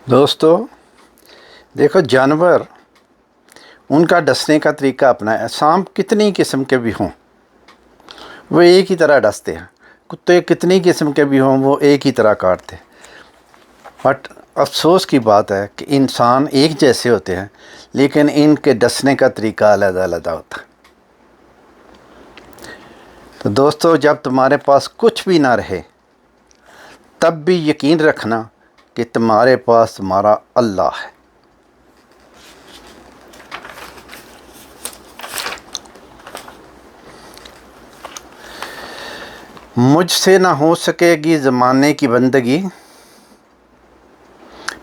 دوستو دیکھو، جانور ان کا ڈسنے کا طریقہ اپنا ہے۔ سانپ کتنی قسم کے بھی ہوں وہ ایک ہی طرح ڈستے ہیں، کتے کتنی قسم کے بھی ہوں وہ ایک ہی طرح کاٹتے ہیں۔ بٹ افسوس کی بات ہے کہ انسان ایک جیسے ہوتے ہیں لیکن ان کے ڈسنے کا طریقہ علیحدہ علیحدہ ہوتا ہے۔ تو دوستو، جب تمہارے پاس کچھ بھی نہ رہے تب بھی یقین رکھنا کہ تمہارے پاس تمہارا اللہ ہے۔ مجھ سے نہ ہو سکے گی زمانے کی بندگی،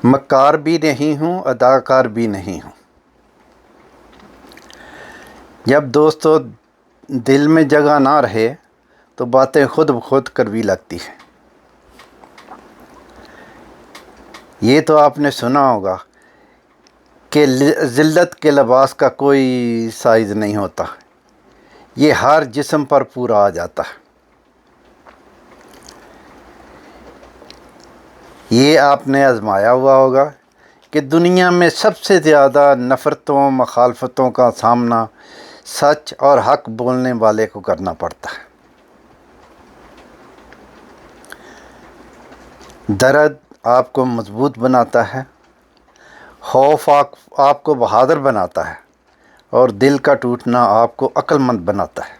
مکار بھی نہیں ہوں اداکار بھی نہیں ہوں۔ جب دوستو دل میں جگہ نہ رہے تو باتیں خود بخود کڑوی لگتی ہیں۔ یہ تو آپ نے سنا ہوگا کہ ذلت کے لباس کا کوئی سائز نہیں ہوتا، یہ ہر جسم پر پورا آ جاتا ہے۔ یہ آپ نے آزمایا ہوا ہوگا کہ دنیا میں سب سے زیادہ نفرتوں مخالفتوں کا سامنا سچ اور حق بولنے والے کو کرنا پڑتا ہے۔ درد آپ کو مضبوط بناتا ہے، خوف آپ کو بہادر بناتا ہے، اور دل کا ٹوٹنا آپ کو عقل مند بناتا ہے۔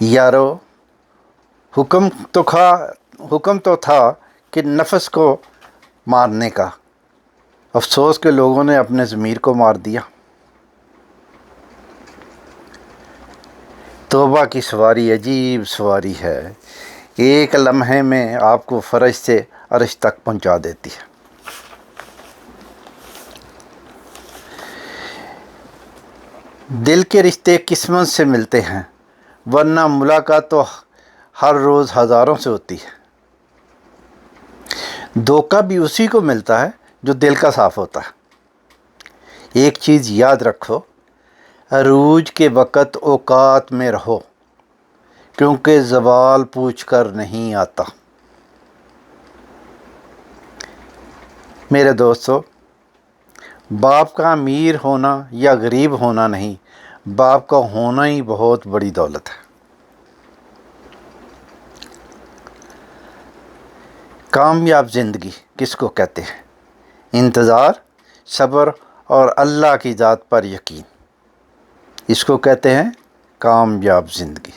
یارو، حکم تو تھا کہ نفس کو مارنے کا، افسوس کہ لوگوں نے اپنے ضمیر کو مار دیا۔ توبہ کی سواری عجیب سواری ہے، ایک لمحے میں آپ کو فرش سے عرش تک پہنچا دیتی ہے۔ دل کے رشتے قسمت سے ملتے ہیں، ورنہ ملاقات تو ہر روز ہزاروں سے ہوتی ہے۔ دھوکہ بھی اسی کو ملتا ہے جو دل کا صاف ہوتا ہے۔ ایک چیز یاد رکھو، عروج کے وقت اوقات میں رہو، کیونکہ زوال پوچھ کر نہیں آتا۔ میرے دوستو، باپ کا امیر ہونا یا غریب ہونا نہیں، باپ کا ہونا ہی بہت بڑی دولت ہے۔ کامیاب زندگی کس کو کہتے ہیں؟ انتظار، صبر اور اللہ کی ذات پر یقین، اس کو کہتے ہیں کامیاب زندگی۔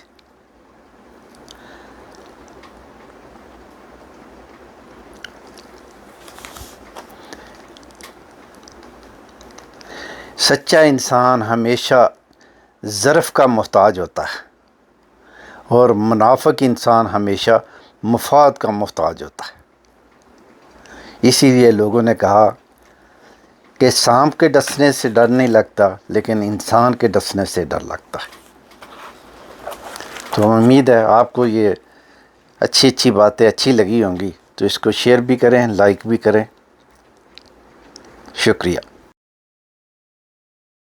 سچا انسان ہمیشہ ظرف کا محتاج ہوتا ہے، اور منافق انسان ہمیشہ مفاد کا محتاج ہوتا ہے۔ اسی لیے لوگوں نے کہا کہ سانپ کے ڈسنے سے ڈر نہیں لگتا لیکن انسان کے ڈسنے سے ڈر لگتا ہے۔ تو امید ہے آپ کو یہ اچھی باتیں اچھی لگی ہوں گی، تو اس کو شیئر بھی کریں، لائک بھی کریں۔ شکریہ۔